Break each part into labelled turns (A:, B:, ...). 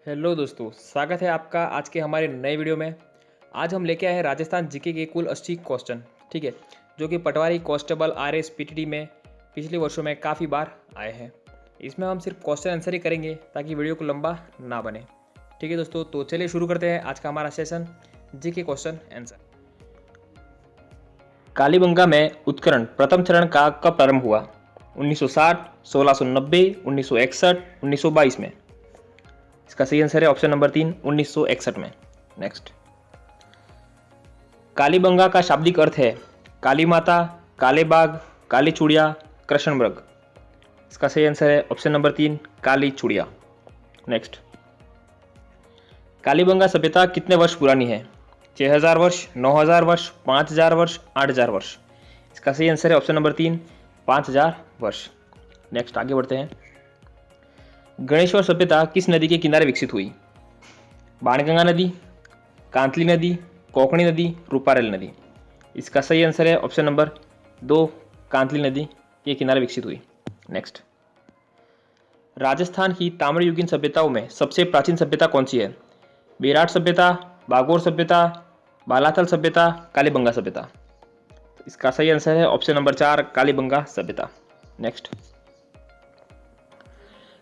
A: Hello दोस्तों, स्वागत है आपका आज के हमारे नए वीडियो में। आज हम लेके आए हैं राजस्थान जीके के कुल 80 क्वेश्चन, ठीक है, जो कि पटवारी, कांस्टेबल, आरएस, पीटीटी में पिछले वर्षों में काफ़ी बार आए हैं। इसमें हम सिर्फ क्वेश्चन आंसर ही करेंगे ताकि वीडियो को लंबा ना बने। ठीक है दोस्तों, तो चलिए शुरू करते हैं आज का हमारा session GK question answer. Kalibangan में उत्खनन प्रथम चरण का कब प्रारंभ हुआ? 1960, 1690, 1961, 1922 में। इसका सही आंसर है ऑप्शन नंबर 3, 1961 में। नेक्स्ट, कालीबंगा का शाब्दिक अर्थ है काली माता, काले बाग, काली चूड़िया, कृष्ण मृग। इसका सही आंसर है ऑप्शन नंबर 3, काली चूड़िया। नेक्स्ट, कालीबंगा सभ्यता कितने वर्ष पुरानी है? 6000 वर्ष, 9000 वर्ष, 5000 वर्ष, 8000 वर्ष। इसका सही आंसर है ऑप्शन नंबर 3, 5000 वर्ष। नेक्स्ट, आगे बढ़ते हैं। गणेश्वर सभ्यता किस नदी के किनारे विकसित हुई? बाणगंगा नदी, कांतली नदी, कोकणी नदी, रूपारेल नदी। इसका सही आंसर है ऑप्शन नंबर 2, कांतली नदी के किनारे विकसित हुई। नेक्स्ट, राजस्थान की ताम्रयुगीन सभ्यताओं में सबसे प्राचीन सभ्यता कौन सी है? बेराट सभ्यता, बागोर सभ्यता, बालाथल सभ्यता, कालीबंगा सभ्यता। इसका सही आंसर है ऑप्शन नंबर 4, कालीबंगा सभ्यता। नेक्स्ट,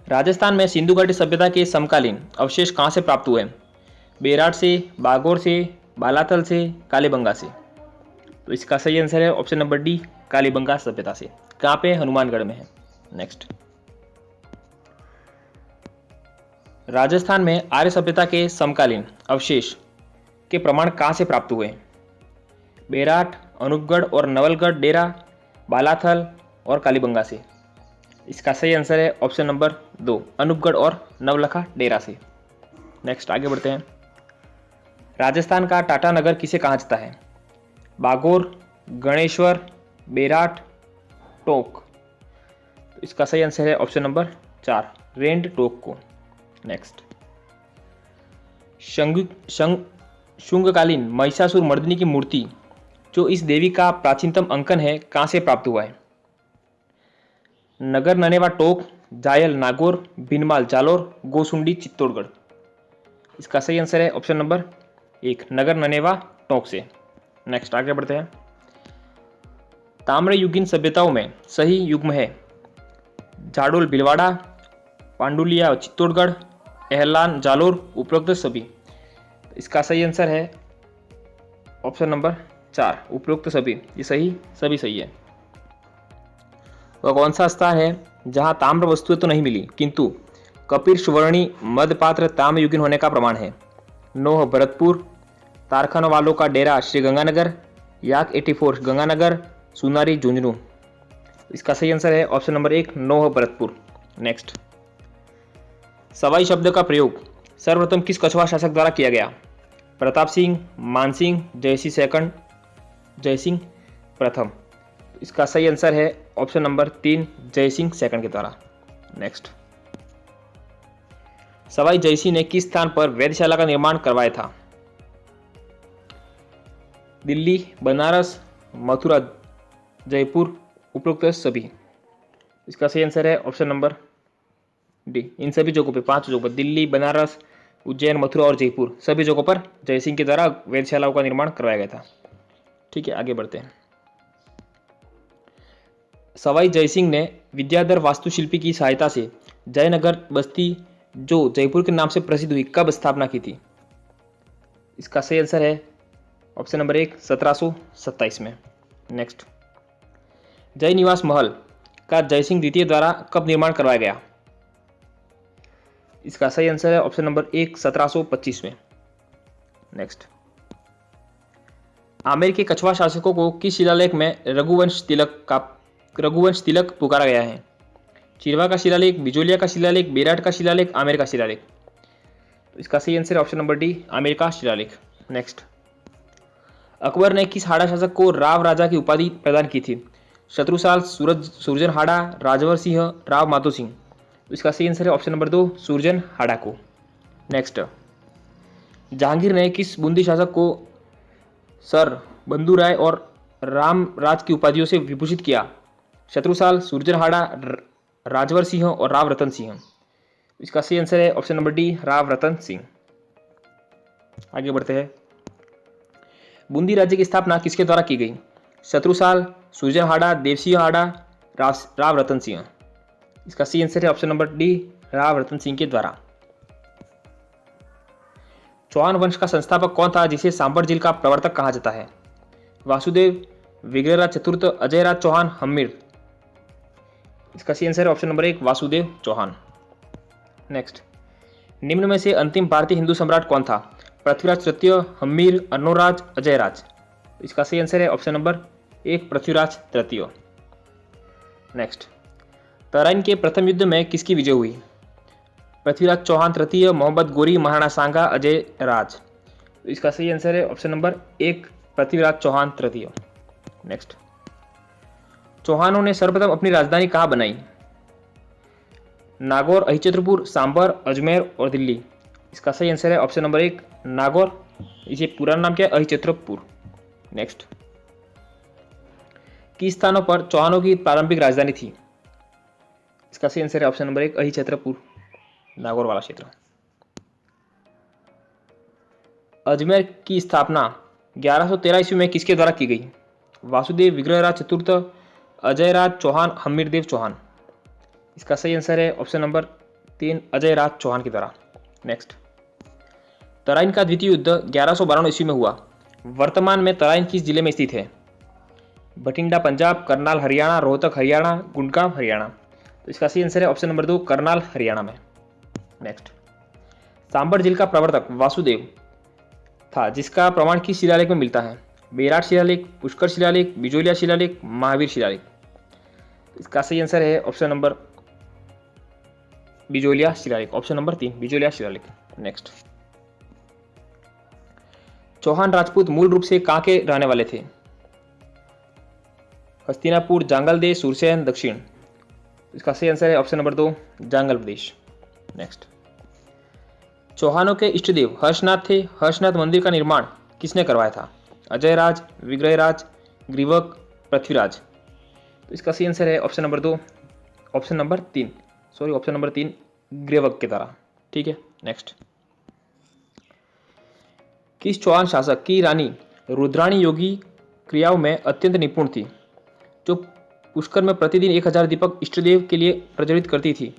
A: राजस्थान में सिंधु घाटी सभ्यता के समकालीन अवशेष कहाँ से प्राप्त हुए? बेराट से, बागोर से, बालाथल से, कालीबंगा से। तो इसका सही आंसर है ऑप्शन नंबर डी, कालीबंगा सभ्यता से। कहाँ पे? हनुमानगढ़ में है। नेक्स्ट, राजस्थान में आर्य सभ्यता के समकालीन अवशेष के प्रमाण कहाँ से प्राप्त हुए? बेराट, अनूपगढ़ और नवलगढ़ डेरा, बालाथल और कालीबंगा से। इसका सही आंसर है ऑप्शन नंबर 2, अनूपगढ़ और नवलखा डेरा से। नेक्स्ट, आगे बढ़ते हैं। राजस्थान का टाटा नगर किसे कहा जाता है? बागोर, गणेश्वर, बेराट, टोंक। तो इसका सही आंसर है ऑप्शन नंबर 4, रेंड टोंक को। नेक्स्ट, शुंगकालीन महिषासुर मर्दिनी की मूर्ति जो इस देवी का प्राचीनतम अंकन है कहाँ से प्राप्त हुआ है? नगर ननेवा टोक, जायल नागौर, भीनमाल जालोर, गोसुंडी चित्तौड़गढ़। इसका सही आंसर है ऑप्शन नंबर 1, नगर ननेवा टोक से। नेक्स्ट, आगे बढ़ते हैं। ताम्रयुगीन सभ्यताओं में सही युग्म है झाडोल भीलवाड़ा, पांडुलिया चित्तौड़गढ़, एहलान जालोर, उपरोक्त सभी। इसका सही आंसर है ऑप्शन नंबर 4, उपरोक्त सभी। ये सभी सही है। वह कौन सा स्थान है जहां ताम्र वस्तुएं तो नहीं मिली किंतु कपिर सुवर्णी मदपात्र ताम्रयुगीन होने का प्रमाण है? नोह भरतपुर, तारखाना वालों का डेरा श्री गंगानगर, याक 84 गंगानगर, सुनारी झुंझुनू। इसका सही आंसर है option number 1, Noh Bharatpur. Next, Sawai शब्द का प्रयोग सर्वप्रथम किस कछवा शासक द्वारा किया गया? प्रताप सिंह, मानसिंह, जयसिंह सेकंड, जयसिंह प्रथम। इसका सही आंसर है ऑप्शन नंबर 3, जयसिंह सेकंड के द्वारा। नेक्स्ट, सवाई जयसिंह ने किस स्थान पर वेधशाला का निर्माण करवाया था? दिल्ली, बनारस, मथुरा, जयपुर, उपरोक्त सभी। इसका सही आंसर है ऑप्शन नंबर डी, इन सभी जगहों पर, 5 जगहों पर, दिल्ली, बनारस, उज्जैन, मथुरा और जयपुर, सभी जगहों पर जयसिंह के द्वारा वेधशालाओं का निर्माण करवाया गया था। ठीक है, आगे बढ़ते हैं। सवाई जयसिंह ने विद्याधर वास्तुशिल्पी की सहायता से जयनगर बस्ती जो जयपुर के नाम से प्रसिद्ध हुई कब स्थापना की थी? इसका सही आंसर है ऑप्शन नंबर 1, 1727 में। नेक्स्ट, जय निवास महल का जयसिंह द्वितीय द्वारा कब निर्माण करवाया गया? इसका सही आंसर है ऑप्शन नंबर 1, 1725 में। नेक्स्ट, आमेर के कछवा शासकों को किस शिलालेख में रघुवंश तिलक पुकारा गया है? चिरवा का शिलालेख, बिजोलिया का शिलालेख, बेराट का शिलालेख, आमेर का शिलालेख। तो इसका सही answer option number D, Amer का शिलालेख। नेक्स्ट, अकबर ने किस हाड़ा शासक को राव राजा की उपाधि प्रदान की थी? शत्रुसाल, सुरजन हाड़ा, राजवर सिंह, राव माधो सिंह। तो इसका सही आंसर है ऑप्शन नंबर 2, सुरजन हाड़ा को। नेक्स्ट, जहांगीर ने किस बूंदी शासक को सर, बंधु राय और राम राज की उपाधियों से विभूषित किया? शत्रुसाल, सुरजन हाड़ा, राजवर सिंह और राव रतन सिंह। इसका सही आंसर है option number D, Rao Ratan Singh. आगे बढ़ते हैं। बूंदी राज्य की स्थापना किसके द्वारा की गई? शत्रुसाल, सुरजन हाड़ा, देवसिंह हाड़ा, राव रतन सिंह। इसका सही आंसर है option number D, Rao Ratan Singh के द्वारा। चौहान वंश का संस्थापक कौन था जिसे सांबर झील का प्रवर्तक कहा जाता है? वासुदेव, विग्रहराज चतुर्थ, अजयराज चौहान, हम्मीर। इसका सही आंसर है option number 1, Vasudev Chauhan. Next, निम्न में से अंतिम भारतीय हिंदू सम्राट कौन था? पृथ्वीराज तृतीय, हम्मीर, अर्नोराज, अजयराज। इसका सही आंसर है ऑप्शन नंबर 1, पृथ्वीराज तृतीय। नेक्स्ट, तराइन के प्रथम युद्ध में किसकी विजय हुई? पृथ्वीराज चौहान तृतीय, मोहम्मद गोरी, महाराणा सांगा, अजय राज। इसका सही आंसर है ऑप्शन नंबर 1, पृथ्वीराज चौहान तृतीय। नेक्स्ट, चौहानों ने सर्वप्रथम अपनी राजधानी कहाँ बनाई? नागौर, अहिछत्रपुर, सांबर, अजमेर और दिल्ली। इसका सही आंसर है ऑप्शन नंबर 1, नागौर। इसे पूरा नाम क्या है? अहिछत्रपुर। नेक्स्ट, किस स्थानों पर चौहानों की प्रारंभिक राजधानी थी? इसका सही आंसर है ऑप्शन नंबर 1, अहिछत्रपुर, नागौर वाला क्षेत्र। अजमेर की स्थापना 1113 ईस्वी में किसके द्वारा की गई? वासुदेव, विग्रहराज चतुर्थ, अजयराज चौहान, हम्मीरदेव चौहान। इसका सही आंसर है ऑप्शन नंबर 3, अजयराज चौहान के द्वारा। नेक्स्ट, तराइन का द्वितीय युद्ध 1152 ईस्वी में हुआ। वर्तमान में तराइन किस जिले में स्थित है? बठिंडा पंजाब, करनाल हरियाणा, रोहतक हरियाणा, गुड़गांव हरियाणा। तो इसका सही आंसर है ऑप्शन नंबर 2, करनाल हरियाणा में। नेक्स्ट, सांबर झील का प्रवर्तक वासुदेव था जिसका प्रमाण किस शिलालेख में मिलता है? बेराट शिलालेख, पुष्कर शिलालेख, बिजोलिया शिलालेख, महावीर शिलालेख। इसका सही आंसर है ऑप्शन नंबर बिजोलिया शिलालेख, ऑप्शन नंबर 3, बिजोलिया शिलालेख। नेक्स्ट, चौहान राजपूत मूल रूप से कहाँ के रहने वाले थे? हस्तिनापुर, जांगल देश, सुरसैन, दक्षिण। इसका सही आंसर है ऑप्शन नंबर 2, जांगल प्रदेश। नेक्स्ट, चौहानों के इष्टदेव हर्षनाथ थे। हर्षनाथ मंदिर का निर्माण किसने करवाया था? अजयराज, विग्रहराज, ग्रीवक, पृथ्वीराज। तो इसका सही आंसर है ऑप्शन नंबर 2, ऑप्शन नंबर 3, ग्रीवक के द्वारा। ठीक है। नेक्स्ट, किस चौहान शासक की रानी रुद्राणी योगी क्रियाओं में अत्यंत निपुण थी, जो पुष्कर में प्रतिदिन 1000 दीपक इष्टदेव के लिए प्रज्वलित करती थी?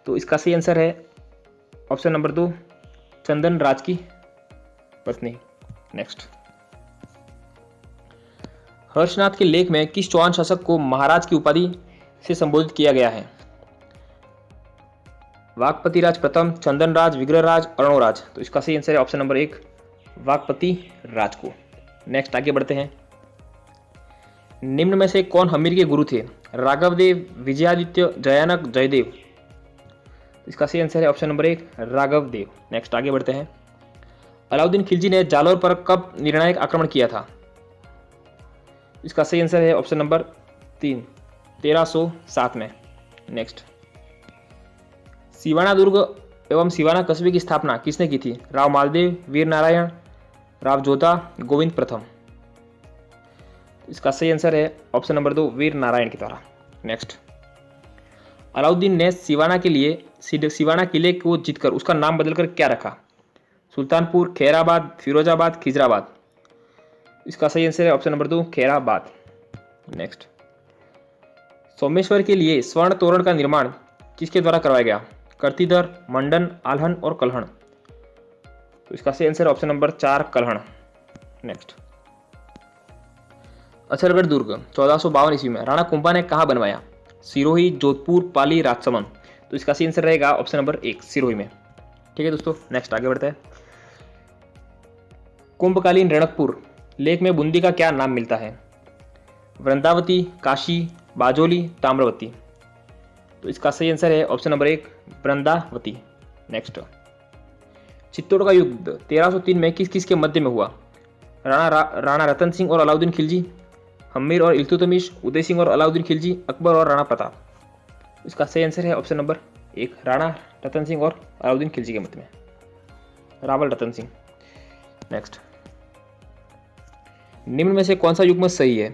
A: तो इसका सही आंसर है ऑप्शन नंबर 2, चंदन राज की पत्नी। नेक्स्ट, हर्षनाथ के लेख में किस चौहान शासक को महाराज की उपाधि से संबोधित किया गया है? वाकपति राज प्रथम, चंदन राज, विग्रहराज, अर्णोराज। तो इसका सही आंसर है ऑप्शन नंबर 1, वाकपति राज को। नेक्स्ट, आगे बढ़ते हैं। निम्न में से कौन हम्मीर के गुरु थे? राघवदेव, विजयादित्य, जयानक, जयदेव। इसका सही आंसर है ऑप्शन नंबर 1, राघवदेव। नेक्स्ट, आगे बढ़ते हैं। अलाउद्दीन खिलजी ने जालौर पर कब निर्णायक आक्रमण किया था? इसका सही आंसर है ऑप्शन नंबर 3, 1307 में। नेक्स्ट, सिवाना दुर्ग एवं सिवाना कस्बे की स्थापना किसने की थी? राव मालदेव, वीर नारायण, राव जोधा, गोविंद प्रथम। इसका सही आंसर है ऑप्शन नंबर 2, वीर नारायण के द्वारा। नेक्स्ट, अलाउद्दीन ने सिवाना किले को जीतकर उसका नाम बदलकर क्या रखा? सुल्तानपुर, खैराबाद, फिरोजाबाद, खिजराबाद। इसका सही आंसर है option number 2, Khairabad. Next, Someshwar के लिए स्वर्ण तोरण का निर्माण किसके द्वारा करवाया गया? कर्तिधर, मंडन, आल्हन और कल्हण। तो इसका सही answer option number 4, Kalhana. Next, Achalgarh दुर्ग 1452 ईस्वी में राणा कुंभा ने कहाँ बनवाया? सिरोही, जोधपुर, पाली, राजसमंद। तो इसका सही आंसर रहेगा ऑप्शन नंबर 1, सिरोही में। ठीक है दोस्तों, नेक्स्ट आगे बढ़ते हैं। कुंभकालीन रणकपुर लेख में बूंदी का क्या नाम मिलता है? वृंदावती, काशी, बाजोली, ताम्रवती। तो इसका सही आंसर है option number 1, Vrindavati. Next, Chittor का युद्ध 1303 में किस किस के मध्य में हुआ? राणा रतन सिंह और अलाउद्दीन खिलजी, हम्मीर और इल्तुतमिश, उदय सिंह और अलाउद्दीन खिलजी, अकबर और राणा प्रताप। इसका सही आंसर है ऑप्शन नंबर 1, राणा रतन सिंह और अलाउद्दीन खिलजी के मध्य में, रावल रतन सिंह। नेक्स्ट, निम्न में से कौन सा युग्म सही है?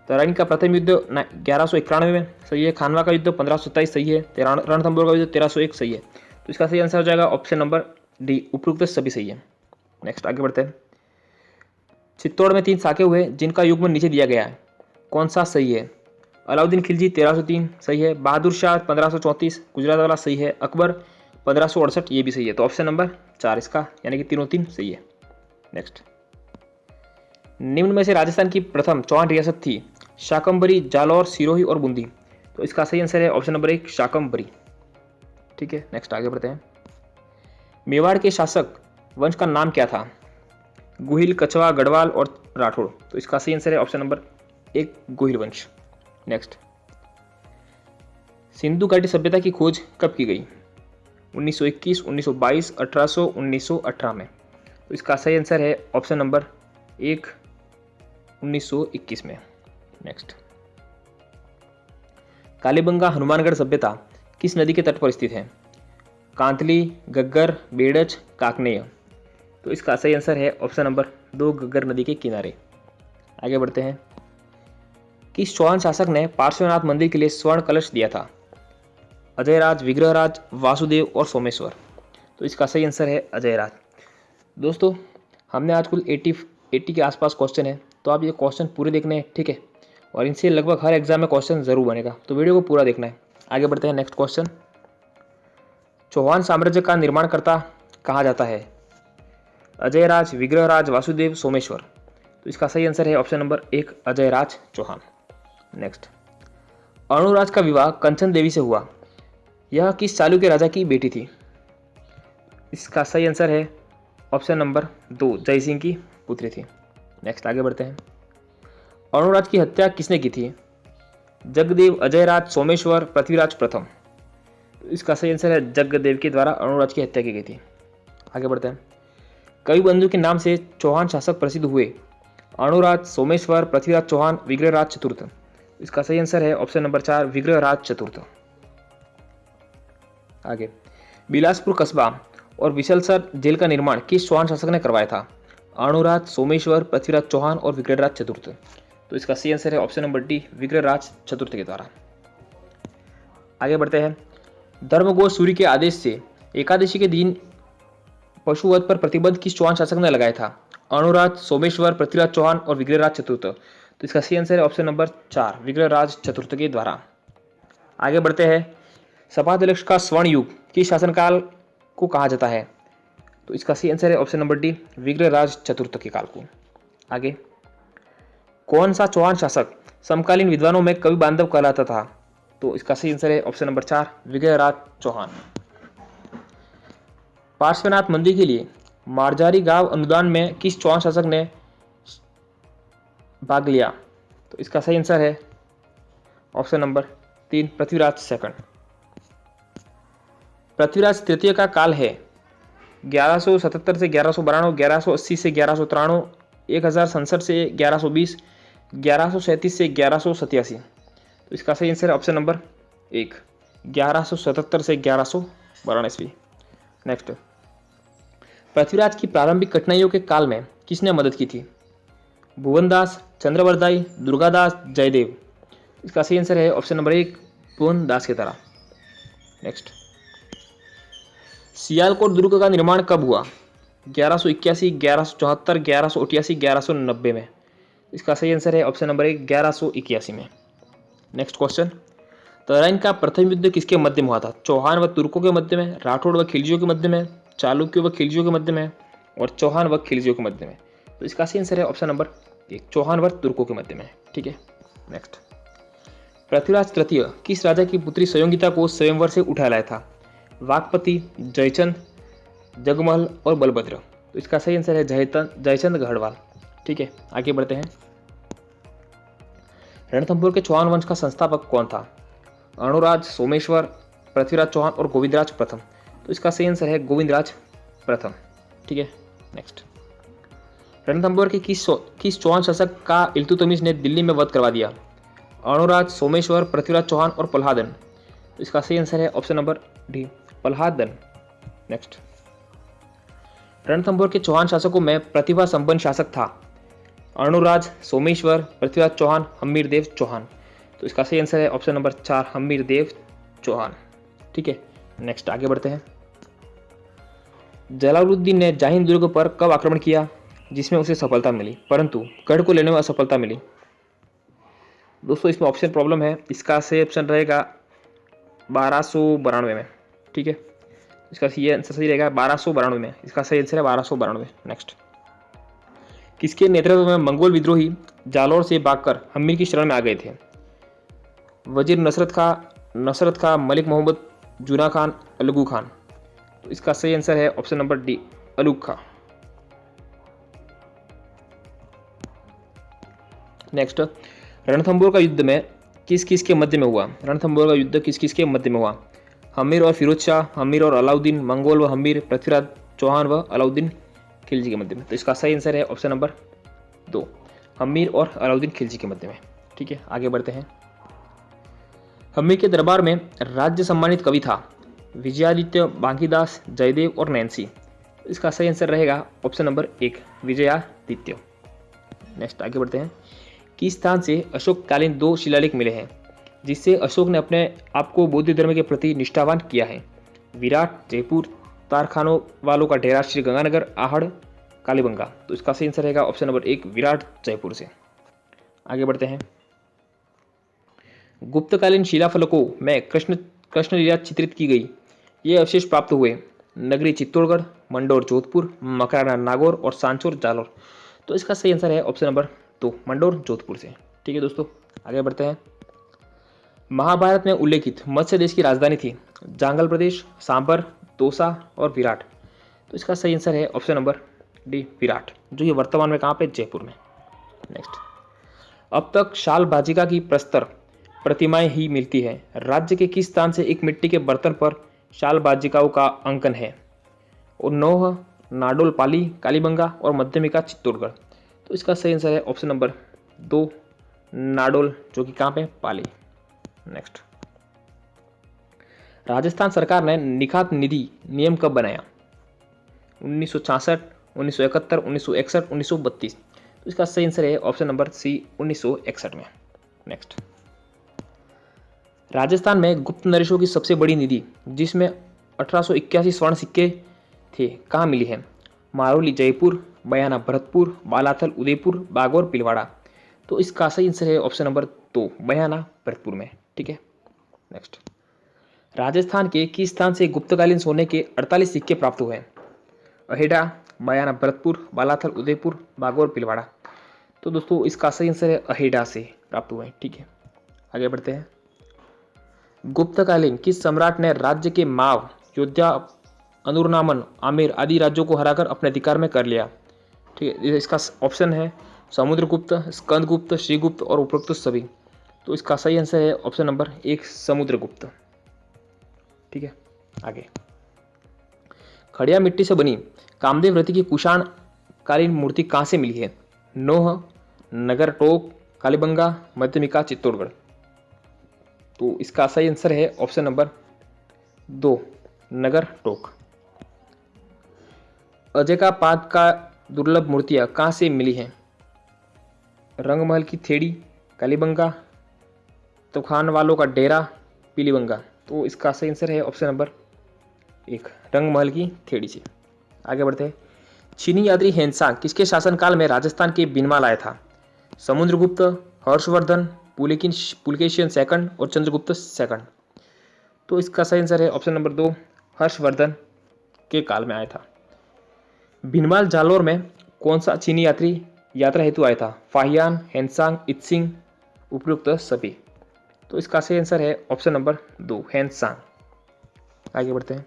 A: तराइन का प्रथम युद्ध 1191 में सही है। खानवा का युद्ध 1527 सही है। रणथंभौर का युद्ध 1301 सही है। तो इसका सही आंसर हो जाएगा ऑप्शन नंबर डी, उपरोक्त सभी सही है। नेक्स्ट आगे बढ़ते हैं। चित्तौड़ में 3 साके हुए जिनका युग्म नीचे दिया गया है, कौन सा सही है? अलाउद्दीन खिलजी 1303 सही है। बहादुर शाह 1534, गुजरात वाला सही है। अकबर 1568 ये भी सही है। तो ऑप्शन नंबर 4 इसका, यानी कि तीनों 3 सही है। नेक्स्ट, निम्न में से राजस्थान की प्रथम चौहान रियासत थी शाकंभरी, जालौर, सिरोही और बूंदी। तो इसका सही आंसर है ऑप्शन नंबर 1 शाकंभरी। ठीक है, नेक्स्ट आगे बढ़ते हैं। मेवाड़ के शासक वंश का नाम क्या था? गुहिल, कछवा, गढ़वाल और राठौड़। तो इसका सही आंसर है ऑप्शन नंबर 1 गुहिल वंश। नेक्स्ट, सिंधु घाटी सभ्यता की खोज कब की गई? 1921, 1922, 1800, 1918 में। तो इसका सही आंसर है ऑप्शन नंबर 1 1921 में। नेक्स्ट, कालीबंगा हनुमानगढ़ सभ्यता किस नदी के तट पर स्थित है? कांतली, गग्गर, बेड़च, काकनेय। तो इसका सही आंसर है ऑप्शन नंबर 2 गग्गर नदी के किनारे। आगे बढ़ते हैं। किस चौहान शासक ने पार्श्वनाथ मंदिर के लिए स्वर्ण कलश दिया था? अजयराज, विग्रहराज, वासुदेव और सोमेश्वर। तो इसका सही आंसर है अजयराज। दोस्तों, हमने आज कुल 80 के आसपास क्वेश्चन है, तो आप ये क्वेश्चन पूरे देखने हैं, ठीक है, और इनसे लगभग हर एग्जाम में क्वेश्चन जरूर बनेगा, तो वीडियो को पूरा देखना है। आगे बढ़ते हैं। नेक्स्ट क्वेश्चन, चौहान साम्राज्य का निर्माणकर्ता कहा जाता है? अजयराज, विग्रहराज, वासुदेव, सोमेश्वर। तो इसका सही आंसर है option number 1 Ajayraj Chauhan. Next, Anuraj का विवाह कंचन देवी से हुआ, यह किस चालुक्य राजा की बेटी थी? इसका सही आंसर है ऑप्शन नंबर 2 जय सिंह की पुत्री थी। नेक्स्ट आगे बढ़ते हैं। अणुराज की हत्या किसने की थी? जगदेव, अजयराज, सोमेश्वर, पृथ्वीराज प्रथम। तो इसका सही आंसर है जगदेव के द्वारा अणुराज की हत्या की गई थी। आगे बढ़ते हैं। कवि बंधु के नाम से चौहान शासक प्रसिद्ध हुए? अणुराज, सोमेश्वर, पृथ्वीराज चौहान, विग्रहराज चतुर्थ। इसका सही आंसर है ऑप्शन नंबर 4 विग्रहराज चतुर्थ। आगे, बिलासपुर कस्बा और विशलसर जेल का निर्माण किस चौहान शासक ने करवाया था? अणुराज, सोमेश्वर, पृथ्वीराज चौहान और विग्रहराज चतुर्थ। तो इसका सही आंसर है ऑप्शन नंबर डी विग्रहराज चतुर्थ के द्वारा। आगे बढ़ते हैं। धर्मघोष सूर्य के आदेश से एकादशी के दिन पशुवध पर प्रतिबंध किस चौहान शासक ने लगाया था? अणुराज, सोमेश्वर, पृथ्वीराज चौहान और विग्रहराज चतुर्थ। तो इसका सही आंसर है ऑप्शन नंबर 4 विग्रहराज चतुर्थ के द्वारा। आगे बढ़ते हैं। सपाध्यक्ष का स्वर्ण युग किस शासनकाल को कहा जाता है? तो इसका सही आंसर है ऑप्शन नंबर डी विग्रहराज चतुर्थ के काल को। आगे, कौन सा चौहान शासक समकालीन विद्वानों में कवि बांधव कहलाता था? तो इसका सही आंसर है ऑप्शन नंबर 4 विग्रहराज चौहान। पार्श्वनाथ मंदिर के लिए मारजारी गांव अनुदान में किस चौहान शासक ने भाग लिया? तो इसका सही आंसर है option number 3 Prithviraj second. Prithviraj तृतीय का काल है 1177 से 1192, 1180 से 1193, 1067 से 1120, 1137 से 1187। तो इसका सही आंसर है ऑप्शन नंबर 1 1177 से 1192। नेक्स्ट, पृथ्वीराज की प्रारंभिक कठिनाइयों के काल में किसने मदद की थी? भुवनदास, चंद्रवरदाई, दुर्गादास, जयदेव। इसका सही आंसर है ऑप्शन नंबर 1 भुवनदास की तरह। नेक्स्ट, सियालकोट दुर्ग का निर्माण कब हुआ? 1181, 1174, 1188, 1190 में। इसका सही आंसर है ऑप्शन नंबर 1 1181 में। नेक्स्ट क्वेश्चन, तराइन का प्रथम युद्ध किसके मध्य में हुआ था? चौहान व तुर्कों के मध्य में, राठौड़ व खिलजियों के मध्य में, चालुक्य व खिलजियों के मध्य में और चौहान व खिलजियों के मध्य में। तो इसका सही आंसर है ऑप्शन नंबर 1 चौहान व तुर्कों के मध्य में। ठीक है। नेक्स्ट, पृथ्वीराज तृतीय किस राजा की पुत्री संयोगिता को स्वयंवर से उठा लाया था? वाकपति, जयचंद, जगमहल और बलभद्र। तो इसका सही आंसर है जयचंद गढ़वाल। ठीक है, आगे बढ़ते हैं। रणथंभौर के चौहान वंश का संस्थापक कौन था? अणुराज, सोमेश्वर, पृथ्वीराज चौहान और गोविंदराज प्रथम। तो इसका सही आंसर है गोविंदराज प्रथम। ठीक है। नेक्स्ट, रणथंभौर के किस चौहान शासक का इल्तुतमिश ने दिल्ली में वध करवा दिया? अणुराज, सोमेश्वर, पृथ्वीराज चौहान और पल्हादन। तो इसका सही आंसर है option number D Palhadan. Next, Ranthambore के चौहान शासकों में प्रतिभा संपन्न शासक था? अर्णुराज, सोमेश्वर, पृथ्वीराज चौहान, हम्मीरदेव चौहान। तो इसका सही आंसर है ऑप्शन नंबर 4 हम्मीरदेव चौहान। ठीक है, नेक्स्ट आगे बढ़ते हैं। जलालुद्दीन ने जाहिन दुर्ग पर कब आक्रमण किया जिसमें उसे सफलता मिली, परंतु गढ़ को लेने में असफलता मिली? दोस्तों इसमें ऑप्शन प्रॉब्लम है, इसका सही ऑप्शन रहेगा 1292 में। ठीक है, इसका सही आंसर सही रहेगा 1292 में, इसका सही आंसर है 1292। नेक्स्ट, किसके नेतृत्व में मंगोल विद्रोही जालौर से भागकर हम्मीर की शरण में आ गए थे? वजीर नसरत खां, मलिक मोहम्मद, जूना खान, अलगू खान। तो इसका सही आंसर है ऑप्शन नंबर डी अलूग खां। नेक्स्ट, रणथंभौर का युद्ध में किस किस के मध्य में हुआ? रणथंभौर का युद्ध किस किस के मध्य में हुआ? हमीर और फिरोज शाह, हमीर और अलाउद्दीन, मंगोल व हमीर, पृथ्वीराज चौहान व अलाउद्दीन खिलजी के मध्य में। तो इसका सही आंसर है ऑप्शन नंबर 2 हमीर और अलाउद्दीन खिलजी के मध्य में। ठीक है, आगे बढ़ते हैं। हम्मीर के दरबार में राज्य सम्मानित कवि था? विजयादित्य, बांकीदास, जयदेव और नैन्सी। इसका सही आंसर रहेगा ऑप्शन नंबर 1 विजयादित्य। नेक्स्ट आगे बढ़ते हैं। किस स्थान से अशोककालीन 2 शिलालेख मिले हैं जिससे अशोक ने अपने आप को बौद्ध धर्म के प्रति निष्ठावान किया है? विराट, जयपुर, तारखानों वालों का डेरा श्री गंगानगर, आहड़, कालीबंगा। तो इसका सही आंसर रहेगा ऑप्शन नंबर 1 विराट, जयपुर से। आगे बढ़ते हैं। गुप्तकालीन शिलाफलकों में कृष्ण लीला चित्रित की गई ये अवशेष प्राप्त हुए? नगरी चित्तौड़गढ़, मंडोर जोधपुर, मकराना नागौर और सांचौर जालौर। तो इसका सही आंसर है ऑप्शन नंबर 2 मंडोर जोधपुर से। ठीक है दोस्तों, आगे बढ़ते हैं। महाभारत में उल्लेखित मत्स्य देश की राजधानी थी? जांगल प्रदेश, सांबर, दौसा और विराट। तो इसका सही आंसर है ऑप्शन नंबर डी विराट, जो ये वर्तमान में कहाँ पे? जयपुर में। नेक्स्ट, अब तक शाल बाजिका की प्रस्तर प्रतिमाएं ही मिलती है, राज्य के किस स्थान से एक मिट्टी के बर्तन पर शाल बाजिकाओं का अंकन है? उन्नौह, नाडोल पाली, कालीबंगा और मध्यमिका चित्तौड़गढ़। तो इसका सही आंसर है ऑप्शन नंबर 2 नाडोल, जो कि कहाँ पे? पाली। नेक्स्ट, राजस्थान सरकार ने निखात निधि नियम कब बनाया? 1966, 1971, 1961, 1932। तो इसका सही आंसर है ऑप्शन नंबर सी 1961 में। नेक्स्ट, राजस्थान में गुप्त नरेशों की सबसे बड़ी निधि जिसमें 1881 स्वर्ण सिक्के थे कहाँ मिली है? मारोली जयपुर, बयाना भरतपुर, बालाथल उदयपुर, बागौर पिलवाड़ा। तो इसका सही आंसर है ऑप्शन नंबर 2 बयाना भरतपुर में। ठीक है, नेक्स्ट, राजस्थान के किस स्थान से गुप्तकालीन सोने के 48 सिक्के प्राप्त हुए? अहेडा, बयाना भरतपुर, बालाथल उदयपुर, बागौर पिलवाड़ा। तो दोस्तों इसका सही आंसर है अहेडा से प्राप्त हुए। ठीक है, आगे बढ़ते हैं। गुप्तकालीन किस सम्राट ने राज्य के माव, योद्धा, अनुरनामन, आमेर आदि राज्यों को हराकर अपने अधिकार में कर लिया? ठीक है, इसका ऑप्शन है समुद्रगुप्त, स्कंदगुप्त, श्रीगुप्त और उपरोक्त सभी। तो इसका सही आंसर है ऑप्शन नंबर 1 समुद्रगुप्त। ठीक है, आगे। खड़िया मिट्टी से बनी कामदेव रति की कुषाण कालीन मूर्ति कहाँ से मिली है? नोह, नगर टोक, कालीबंगा, मध्यमिका, चित्तौड़गढ़। तो इसका सही आंसर है ऑप्शन नंबर 2 नगर टोक। अजय का पाद का दुर्लभ मूर्तियां कहाँ से मिली हैं? रंगमहल की थेड़ी, कालीबंगा, तूफान वालों का डेरा, पीलीबंगा। तो इसका सही आंसर है ऑप्शन नंबर 1 रंगमहल की थेड़ी से। आगे बढ़ते हैं। चीनी यात्री हेनसांग किसके शासनकाल में राजस्थान के बिनवा लाया था? समुद्रगुप्त, हर्षवर्धन, पुलकेशियन सेकंड और चंद्रगुप्त सेकंड। तो इसका सही आंसर है ऑप्शन नंबर 2 हर्षवर्धन के काल में आया था। भिनमाल जालौर में कौन सा चीनी यात्री यात्रा हेतु आया था? फाहियान, हेनसांग, इत्सिंग, उपयुक्त सभी। तो इसका सही आंसर है ऑप्शन नंबर 2 हेनसांग। आगे बढ़ते हैं।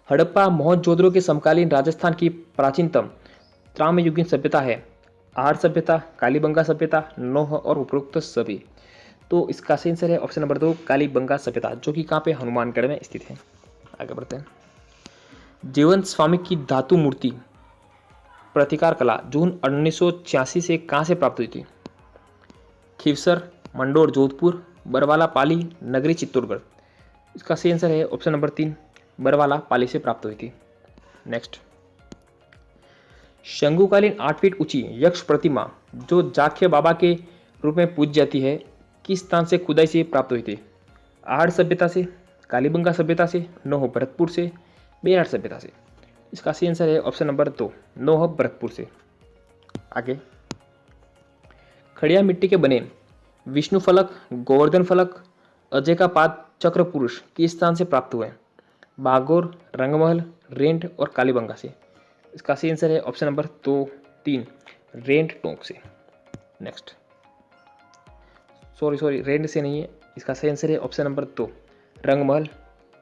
A: हड़प्पा मोहनजोदड़ो के समकालीन राजस्थान की प्राचीनतम त्राम्ययुगीन सभ्यता है? आहड़ सभ्यता, कालीबंगा सभ्यता, नौह और उपरोक्त सभी। तो इसका सही आंसर है ऑप्शन नंबर 2 कालीबंगा सभ्यता, जो कि कहाँ पे? हनुमानगढ़ में स्थित है। आगे बढ़ते हैं। जीवन स्वामी की धातु मूर्ति प्रतिकार कला जून 1986 से कहाँ से प्राप्त हुई थी? खीवसर, मंडोर जोधपुर, बरवाला पाली, नगरी चित्तौड़गढ़। इसका सही आंसर है ऑप्शन नंबर 3 बरवाला पाली से प्राप्त हुई थी। नेक्स्ट, शंकुकालीन 8 फीट ऊंची यक्ष प्रतिमा जो जाख्य बाबा के रूप में पूजी जाती है किस स्थान से खुदाई से प्राप्त हुई थी? आहड़ सभ्यता से, कालीबंगा सभ्यता से, नौह भरतपुर से, बेराट सभ्यता से। इसका सही आंसर है ऑप्शन नंबर 2, नौह भरतपुर से। आगे, खड़िया मिट्टी के बने विष्णु फलक, गोवर्धन फलक, अजय का पाद चक्र पुरुष किस स्थान से प्राप्त हुए? बागोर, रंगमहल, रेंट और कालीबंगा से। इसका सही आंसर है ऑप्शन नंबर 2, 3, रेंट टोंक से। नेक्स्ट, सॉरी रेंट से नहीं है, इसका सही आंसर है ऑप्शन नंबर 2, रंगमहल।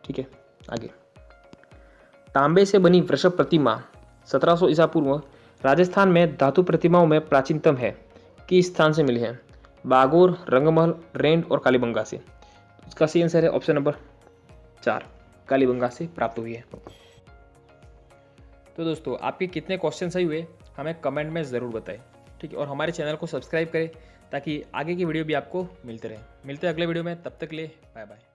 A: ठीक है, आगे, तांबे से बनी वृषभ प्रतिमा 1700 ईसा पूर्व राजस्थान में धातु प्रतिमाओं में प्राचीनतम है, किस स्थान से मिली है? बागोर, रंगमहल, रेंट और कालीबंगा से। इसका सही आंसर है ऑप्शन नंबर 4, कालीबंगा से प्राप्त हुई है। तो दोस्तों, आपके कितने क्वेश्चन सही हुए हमें कमेंट में ज़रूर बताएं। ठीक है, और हमारे चैनल को सब्सक्राइब करें ताकि आगे की वीडियो भी आपको मिलते रहे। मिलते हैं अगले वीडियो में, तब तक के लिए बाय बाय।